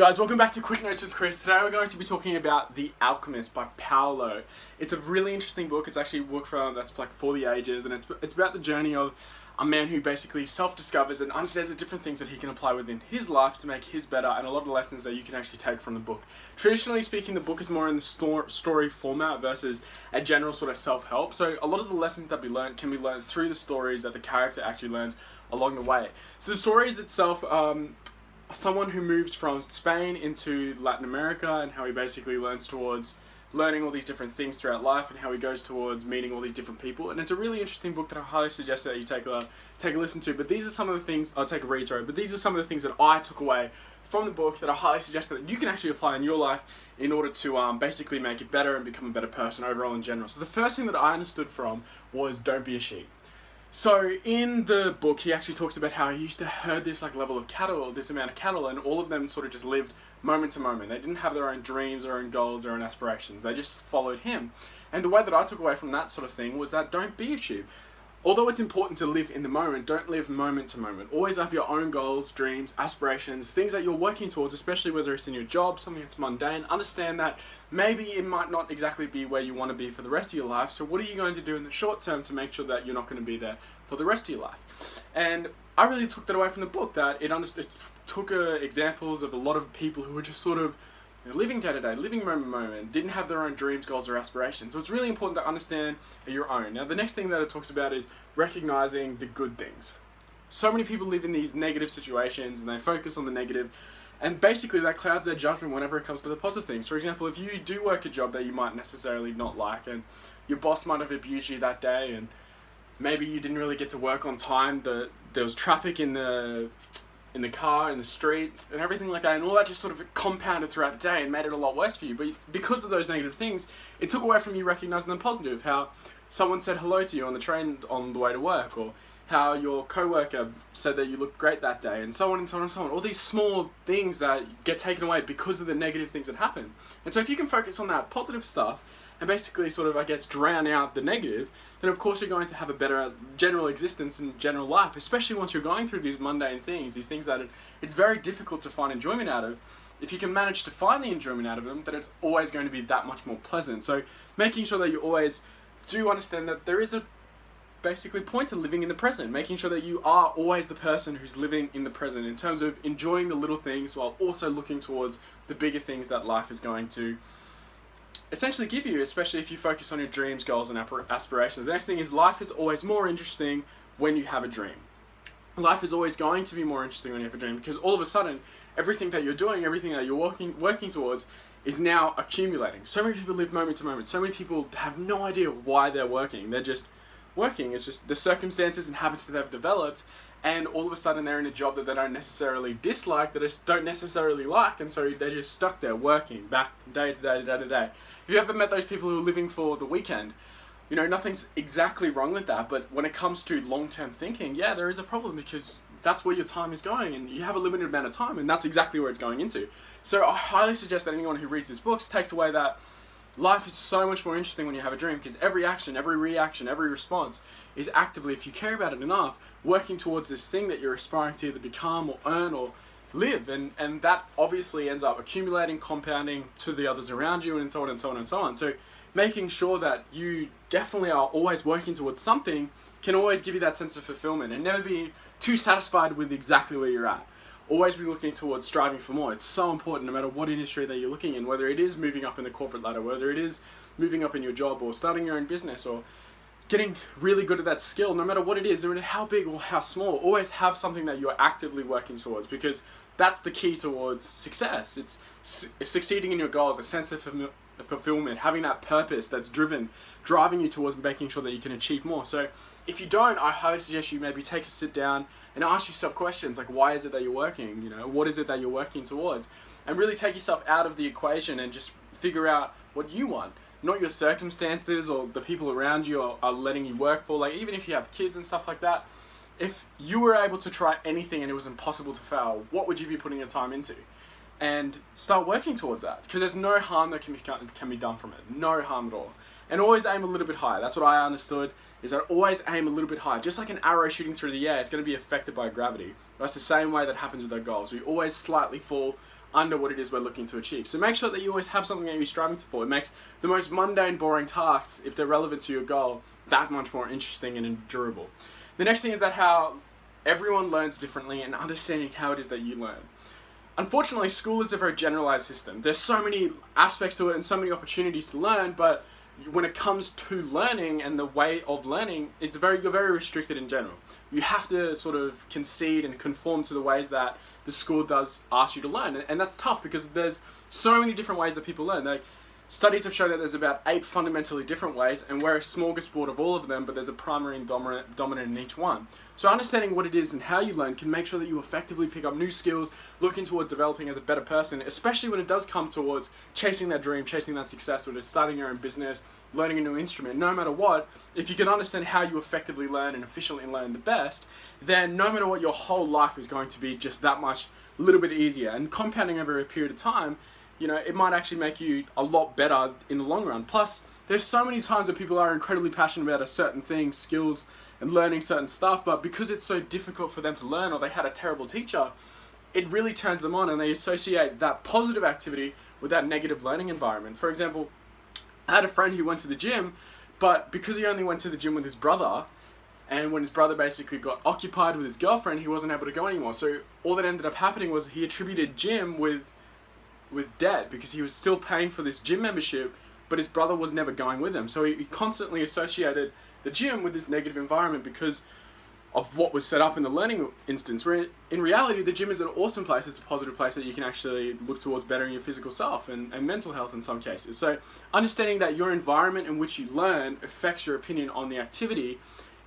Guys, welcome back to Quick Notes with Chris. Today we're going to be talking about The Alchemist by Paulo. It's a really interesting book. It's actually a book that's like for the ages, and it's about the journey of a man who basically self-discovers and understands the different things that he can apply within his life to make his better, and a lot of the lessons that you can actually take from the book. Traditionally speaking, the book is more in the story format versus a general sort of self-help. So a lot of the lessons that we learn can be learned through the stories that the character actually learns along the way. So the stories itself, someone who moves from Spain into Latin America, and how he basically learns towards learning all these different things throughout life, and how he goes towards meeting all these different people. And it's a really interesting book that I highly suggest that you take a listen to. But these are some of the things, I'll take a read, sorry, but these are some of the things that I took away from the book that I highly suggest that you can actually apply in your life in order to basically make it better and become a better person overall in general. So the first thing that I understood from was don't be a sheep. So in the book, he actually talks about how he used to herd this level of cattle, this amount of cattle, and all of them sort of just lived moment to moment. They didn't have their own dreams or own goals or own aspirations. They just followed him. And the way that I took away from that sort of thing was that don't be a sheep. Although it's important to live in the moment, don't live moment to moment. Always have your own goals, dreams, aspirations, things that you're working towards, especially whether it's in your job, something that's mundane. Understand that maybe it might not exactly be where you want to be for the rest of your life. So what are you going to do in the short term to make sure that you're not going to be there for the rest of your life? And I really took that away from the book, that it took examples of a lot of people who were just sort of living day to day, living moment to moment, didn't have their own dreams, goals, or aspirations. So it's really important to understand your own. Now, the next thing that it talks about is recognizing the good things. So many people live in these negative situations and they focus on the negative, and basically that clouds their judgment whenever it comes to the positive things. For example, if you do work a job that you might necessarily not like, and your boss might have abused you that day, and maybe you didn't really get to work on time, there was traffic in the car, in the streets, and everything like that, and all that just sort of compounded throughout the day and made it a lot worse for you. But because of those negative things, it took away from you recognizing the positive. How someone said hello to you on the train on the way to work, or how your co-worker said that you looked great that day, and so on and so on and so on. All these small things that get taken away because of the negative things that happen. And so if you can focus on that positive stuff and basically sort of, drown out the negative, then of course you're going to have a better general existence and general life, especially once you're going through these mundane things, these things that it's very difficult to find enjoyment out of. If you can manage to find the enjoyment out of them, then it's always going to be that much more pleasant. So making sure that you always do understand that there is a basically point to living in the present, making sure that you are always the person who's living in the present in terms of enjoying the little things while also looking towards the bigger things that life is going to essentially give you, especially if you focus on your dreams, goals, and aspirations. The next thing is life is always more interesting when you have a dream. Life is always going to be more interesting when you have a dream, because all of a sudden, everything that you're doing, everything that you're working towards is now accumulating. So many people live moment to moment. So many people have no idea why they're working. They're just working. It's just the circumstances and habits that they've developed, and all of a sudden they're in a job that they don't necessarily dislike, that they don't necessarily like, and so they're just stuck there working back day to day to day to day. Have you ever met those people who are living for the weekend? You know, nothing's exactly wrong with that, but when it comes to long-term thinking, yeah, there is a problem, because that's where your time is going, and you have a limited amount of time, and that's exactly where it's going into. So I highly suggest that anyone who reads this book takes away that life is so much more interesting when you have a dream, because every action, every reaction, every response is actively, if you care about it enough, working towards this thing that you're aspiring to either become or earn or live, and that obviously ends up accumulating, compounding to the others around you, and so on and so on and so on. So making sure that you definitely are always working towards something can always give you that sense of fulfillment, and never be too satisfied with exactly where you're at. Always be looking towards striving for more. It's so important no matter what industry that you're looking in, whether it is moving up in the corporate ladder, whether it is moving up in your job, or starting your own business, or getting really good at that skill. No matter what it is, no matter how big or how small, always have something that you're actively working towards, because that's the key towards success. It's succeeding in your goals, a sense of fulfillment, having that purpose that's driving you towards making sure that you can achieve more. So if you don't, I highly suggest you maybe take a sit down and ask yourself questions like, why is it that you're working? You know, what is it that you're working towards? And really take yourself out of the equation and just figure out what you want. Not your circumstances or the people around you are letting you work for. Like, even if you have kids and stuff like that, if you were able to try anything and it was impossible to fail, what would you be putting your time into? And start working towards that, because there's no harm that can be done from it. No harm at all. And always aim a little bit higher. That's what I understood, is that always aim a little bit higher. Just like an arrow shooting through the air, it's going to be affected by gravity. That's the same way that happens with our goals. We always slightly fall under what it is we're looking to achieve. So make sure that you always have something that you're striving for. It makes the most mundane, boring tasks, if they're relevant to your goal, that much more interesting and endurable. The next thing is that how everyone learns differently and understanding how it is that you learn. Unfortunately, school is a very generalized system. There's so many aspects to it and so many opportunities to learn, but when it comes to learning and the way of learning, you're very restricted in general. You have to sort of concede and conform to the ways that the school does ask you to learn. And that's tough because there's so many different ways that people learn. Like, studies have shown that there's about 8 fundamentally different ways, and we're a smorgasbord of all of them, but there's a primary and dominant in each one. So understanding what it is and how you learn can make sure that you effectively pick up new skills, looking towards developing as a better person, especially when it does come towards chasing that dream, chasing that success, whether it's starting your own business, learning a new instrument. No matter what, if you can understand how you effectively learn and efficiently learn the best, then no matter what, your whole life is going to be just that much, a little bit easier. And compounding over a period of time, it might actually make you a lot better in the long run. Plus, there's so many times where people are incredibly passionate about a certain thing, skills, and learning certain stuff, but because it's so difficult for them to learn or they had a terrible teacher, it really turns them on and they associate that positive activity with that negative learning environment. For example, I had a friend who went to the gym, but because he only went to the gym with his brother, and when his brother basically got occupied with his girlfriend, he wasn't able to go anymore. So all that ended up happening was he attributed gym with debt because he was still paying for this gym membership, but his brother was never going with him. So he constantly associated the gym with this negative environment because of what was set up in the learning instance, where in reality the gym is an awesome place. It's a positive place that you can actually look towards bettering your physical self and mental health in some cases. So understanding that your environment in which you learn affects your opinion on the activity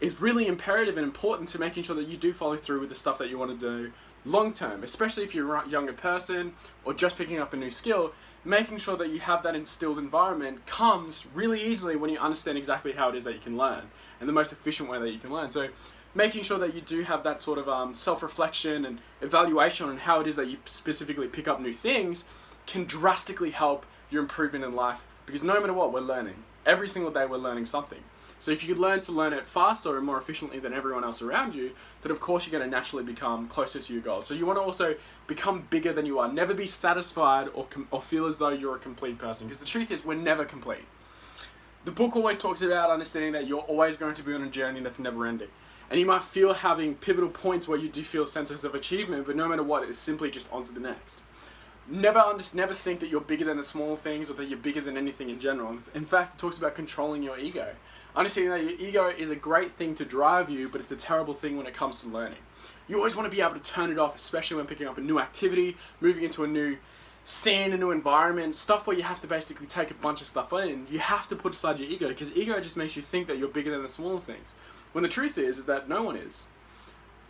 is really imperative and important to making sure that you do follow through with the stuff that you want to do long term, especially if you're a younger person or just picking up a new skill. Making sure that you have that instilled environment comes really easily when you understand exactly how it is that you can learn and the most efficient way that you can learn. So making sure that you do have that sort of self-reflection and evaluation on how it is that you specifically pick up new things can drastically help your improvement in life, because no matter what, we're learning. Every single day we're learning something. So if you could learn to learn it faster and more efficiently than everyone else around you, then of course you're going to naturally become closer to your goals. So you want to also become bigger than you are. Never be satisfied or feel as though you're a complete person, because the truth is we're never complete. The book always talks about understanding that you're always going to be on a journey that's never ending. And you might feel having pivotal points where you do feel senses of achievement, but no matter what, it's simply just on to the next. Never think that you're bigger than the small things or that you're bigger than anything in general. In fact, it talks about controlling your ego. Understanding that your ego is a great thing to drive you, but it's a terrible thing when it comes to learning. You always want to be able to turn it off, especially when picking up a new activity, moving into a new scene, a new environment, stuff where you have to basically take a bunch of stuff in. You have to put aside your ego, because ego just makes you think that you're bigger than the small things. When the truth is that no one is.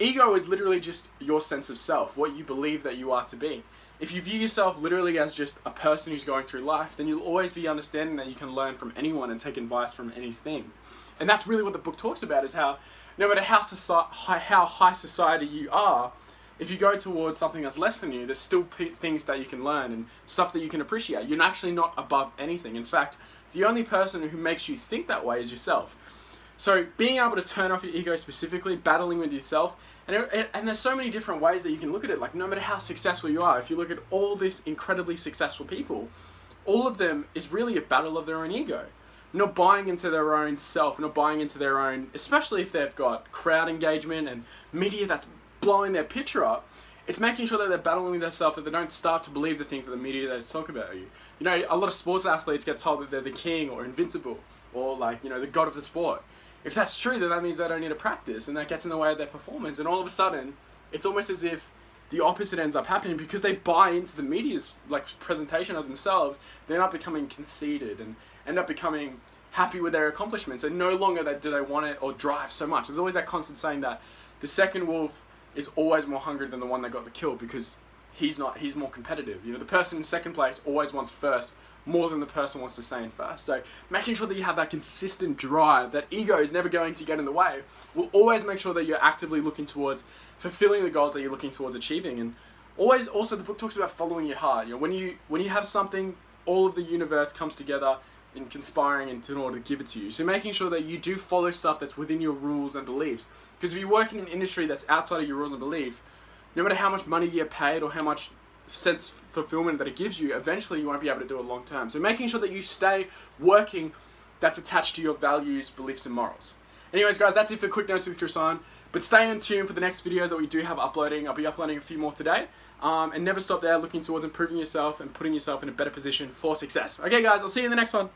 Ego is literally just your sense of self, what you believe that you are to be. If you view yourself literally as just a person who's going through life, then you'll always be understanding that you can learn from anyone and take advice from anything. And that's really what the book talks about, is how no matter how high society you are, if you go towards something that's less than you, there's still things that you can learn and stuff that you can appreciate. You're actually not above anything. In fact, the only person who makes you think that way is yourself. So being able to turn off your ego specifically, battling with yourself, and there's so many different ways that you can look at it. Like, no matter how successful you are, if you look at all these incredibly successful people, all of them is really a battle of their own ego. Not buying into their own self, not buying into their own, especially if they've got crowd engagement and media that's blowing their picture up, it's making sure that they're battling with themselves, that they don't start to believe the things that the media they talk about you. You know, a lot of sports athletes get told that they're the king or invincible or the god of the sport. If that's true, then that means they don't need to practice, and that gets in the way of their performance. And all of a sudden, it's almost as if the opposite ends up happening because they buy into the media's presentation of themselves. They're not becoming conceited and end up becoming happy with their accomplishments, and no longer do they want it or drive so much. There's always that constant saying that the second wolf is always more hungry than the one that got the kill, because he's more competitive. You know, the person in second place always wants first more than the person wants to stay in first. So making sure that you have that consistent drive, that ego is never going to get in the way, will always make sure that you're actively looking towards fulfilling the goals that you're looking towards achieving. And always, also, the book talks about following your heart. You know, when you have something, all of the universe comes together in conspiring in order to give it to you. So making sure that you do follow stuff that's within your rules and beliefs. Because if you work in an industry that's outside of your rules and belief, no matter how much money you get paid or how much sense of fulfillment that it gives you, eventually you won't be able to do it long term. So making sure that you stay working that's attached to your values, beliefs, and morals. Anyways, guys, that's it for Quick Notes with Chris on. But stay in tune for the next videos that we do have uploading. I'll be uploading a few more today. And never stop there looking towards improving yourself and putting yourself in a better position for success. Okay, guys, I'll see you in the next one.